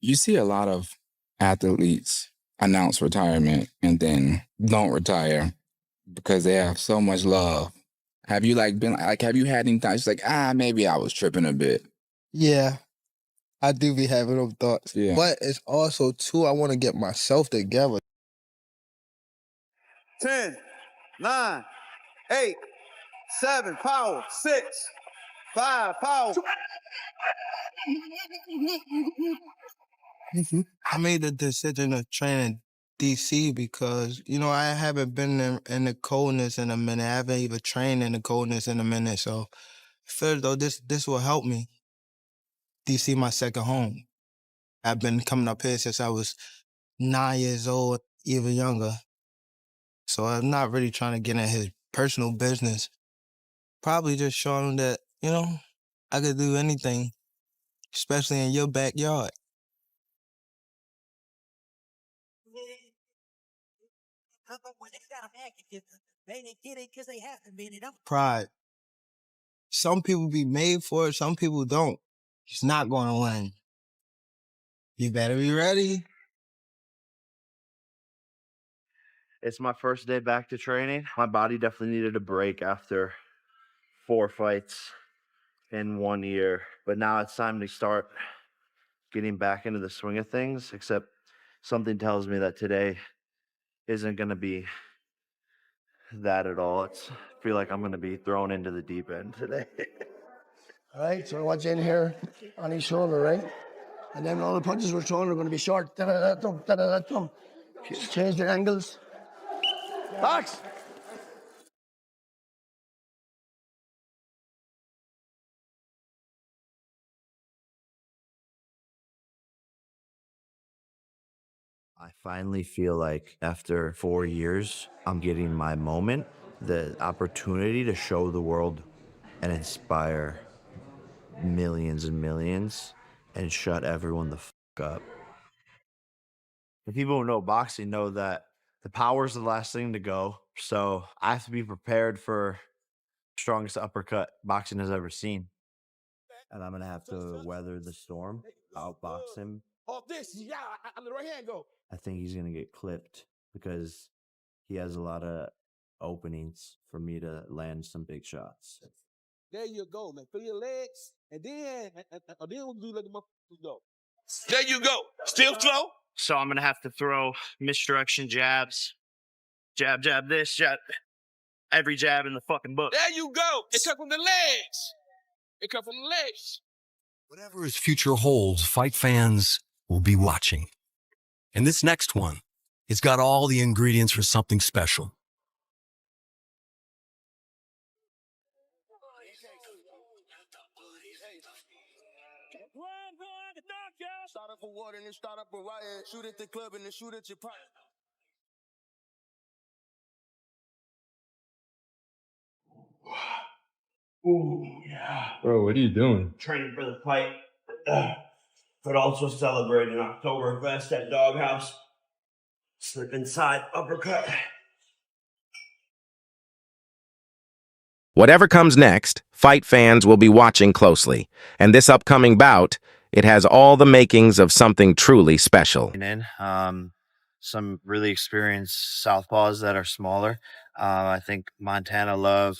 You see a lot of athletes announce retirement and then don't retire because they have so much love. Have you been have you had any times like, maybe I was tripping a bit? Yeah, I do be having those thoughts. Yeah. But it's also too, I want to get myself together. 10, 9, 8, 7, power, 6, 5, power. I made the decision to train in DC because, I haven't been in the coldness in a minute. I haven't even trained in the coldness in a minute. So I feel as though this will help me. DC my second home. I've been coming up here since I was 9 years old, even younger. So I'm not really trying to get in his personal business. Probably just showing him that, I could do anything, especially in your backyard. Pride. Some people be made for it, some people don't. It's not going to win. You better be ready. It's my first day back to training. My body definitely needed a break after 4 fights in 1 year. But now it's time to start getting back into the swing of things, except something tells me that today isn't going to be that at all. I feel like I'm going to be thrown into the deep end today. All right, so watch in here on his shoulder, right? And then all the punches we're throwing are going to be short. Da-da-da-dum, da-da-da-dum. Change the angles. Box! I finally feel like after 4 years, I'm getting my moment, the opportunity to show the world and inspire millions and millions and shut everyone the fuck up. The people who know boxing know that the power's the last thing to go. So I have to be prepared for strongest uppercut boxing has ever seen. And I'm going to have to weather the storm, outbox him. Off this, yeah, on the right hand go. I think he's going to get clipped because he has a lot of openings for me to land some big shots. There you go, man. Feel your legs, and then we'll do like the motherfuckers go. There you go. Still slow. So I'm going to have to throw misdirection jabs. Jab, jab, this, jab. Every jab in the fucking book. There you go. It comes from the legs. It comes from the legs. Whatever his future holds, fight fans will be watching. And this next one, it's got all the ingredients for something special. Start up a war and then start up a riot. Shoot at the club and then shoot at your pride. Ooh, yeah. Bro, what are you doing? Training for the fight, but also celebrating Oktoberfest at Doghouse. Slip inside, uppercut. Whatever comes next, fight fans will be watching closely. And this upcoming bout, it has all the makings of something truly special. Some really experienced southpaws that are smaller. I think Montana Love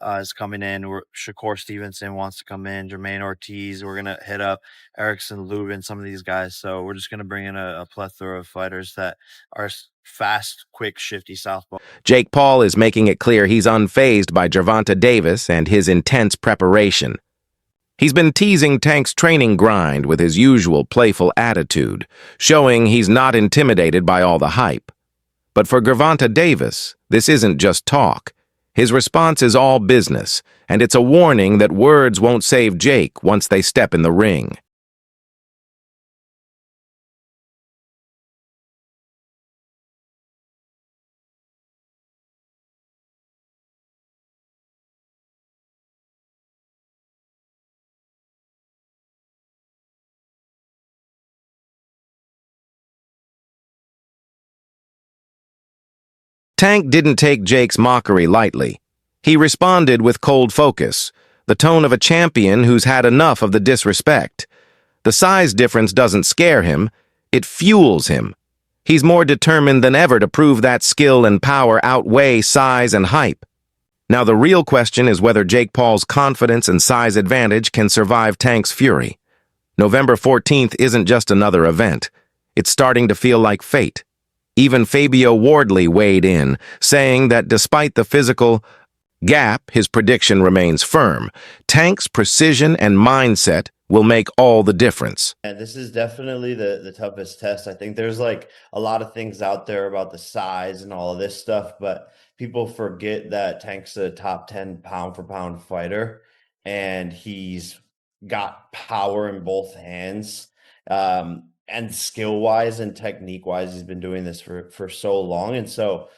is coming in. Shakur Stevenson wants to come in. Jermaine Ortiz. We're going to hit up Erickson Lubin, some of these guys. So we're just going to bring in a plethora of fighters that are fast, quick, shifty southpaw. Jake Paul is making it clear he's unfazed by Gervonta Davis and his intense preparation. He's been teasing Tank's training grind with his usual playful attitude, showing he's not intimidated by all the hype. But for Gervonta Davis, this isn't just talk. His response is all business, and it's a warning that words won't save Jake once they step in the ring. Tank didn't take Jake's mockery lightly. He responded with cold focus, the tone of a champion who's had enough of the disrespect. The size difference doesn't scare him, it fuels him. He's more determined than ever to prove that skill and power outweigh size and hype. Now the real question is whether Jake Paul's confidence and size advantage can survive Tank's fury. November 14th isn't just another event. It's starting to feel like fate. Even Fabio Wardley weighed in, saying that despite the physical gap, his prediction remains firm. Tank's precision and mindset will make all the difference. And this is definitely the toughest test. I think there's like a lot of things out there about the size and all of this stuff, but people forget that Tank's a top 10 pound for pound fighter, and he's got power in both hands. And skill wise and technique wise, he's been doing this for so long. And so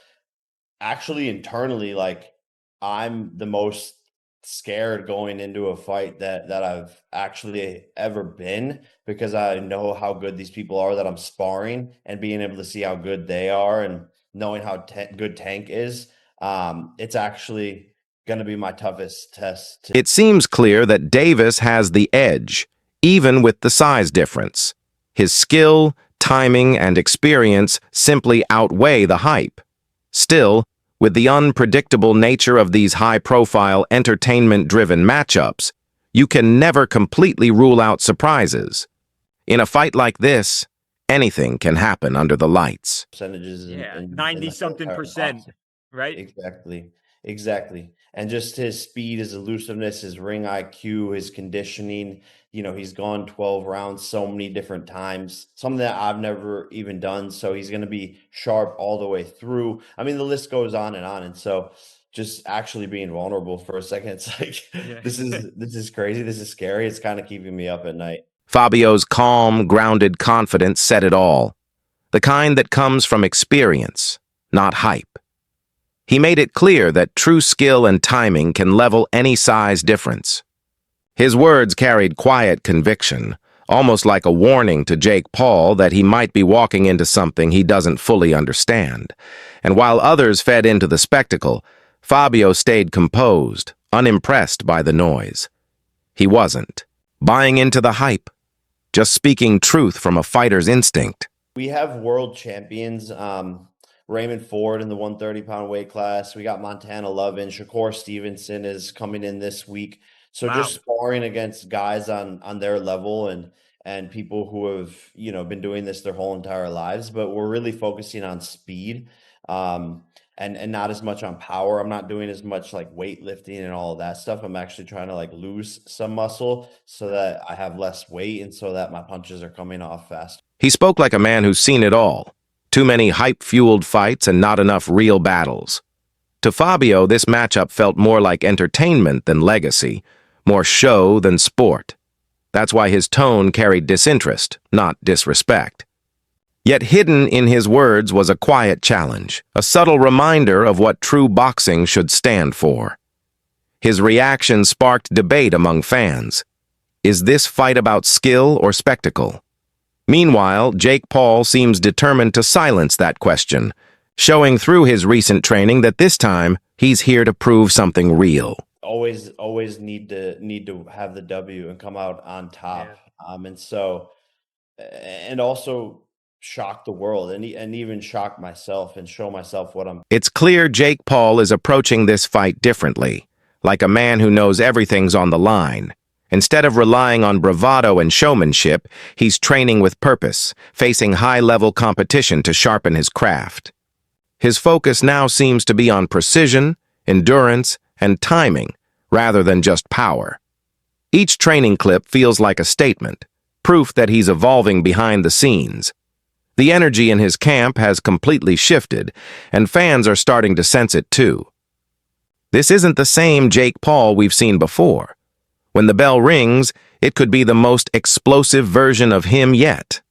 actually internally, like, I'm the most scared going into a fight that I've actually ever been, because I know how good these people are that I'm sparring, and being able to see how good they are and knowing how good Tank is. It's actually going to be my toughest test. It seems clear that Davis has the edge, even with the size difference. His skill, timing, and experience simply outweigh the hype. Still, with the unpredictable nature of these high-profile, entertainment-driven matchups, you can never completely rule out surprises. In a fight like this, anything can happen under the lights. Percentages, yeah, 90-something%, right? Exactly. And just his speed, his elusiveness, his ring IQ, his conditioning. You know, he's gone 12 rounds so many different times, something that I've never even done. So he's going to be sharp all the way through. I mean, the list goes on and on. And so just actually being vulnerable for a second, it's like, this is crazy. This is scary. It's kind of keeping me up at night. Fabio's calm, grounded confidence said it all. The kind that comes from experience, not hype. He made it clear that true skill and timing can level any size difference. His words carried quiet conviction, almost like a warning to Jake Paul that he might be walking into something he doesn't fully understand. And while others fed into the spectacle, Fabio stayed composed, unimpressed by the noise. He wasn't buying into the hype, just speaking truth from a fighter's instinct. We have world champions, Raymond Ford in the 130-pound weight class. We got Montana Lovin. Shakur Stevenson is coming in this week. So just sparring against guys on their level and people who have, you know, been doing this their whole entire lives. But we're really focusing on speed and not as much on power. I'm not doing as much like weightlifting and all of that stuff. I'm actually trying to like lose some muscle so that I have less weight and so that my punches are coming off faster. He spoke like a man who's seen it all. Too many hype-fueled fights and not enough real battles. To Fabio, this matchup felt more like entertainment than legacy, more show than sport. That's why his tone carried disinterest, not disrespect. Yet hidden in his words was a quiet challenge, a subtle reminder of what true boxing should stand for. His reaction sparked debate among fans. Is this fight about skill or spectacle? Meanwhile, Jake Paul seems determined to silence that question, showing through his recent training that this time he's here to prove something real. Always need to have the W and come out on top. Yeah. And also shock the world and even shock myself and show myself what I'm. It's clear Jake Paul is approaching this fight differently, like a man who knows everything's on the line. Instead of relying on bravado and showmanship, he's training with purpose, facing high-level competition to sharpen his craft. His focus now seems to be on precision, endurance, and timing, rather than just power. Each training clip feels like a statement, proof that he's evolving behind the scenes. The energy in his camp has completely shifted, and fans are starting to sense it too. This isn't the same Jake Paul we've seen before. When the bell rings, it could be the most explosive version of him yet.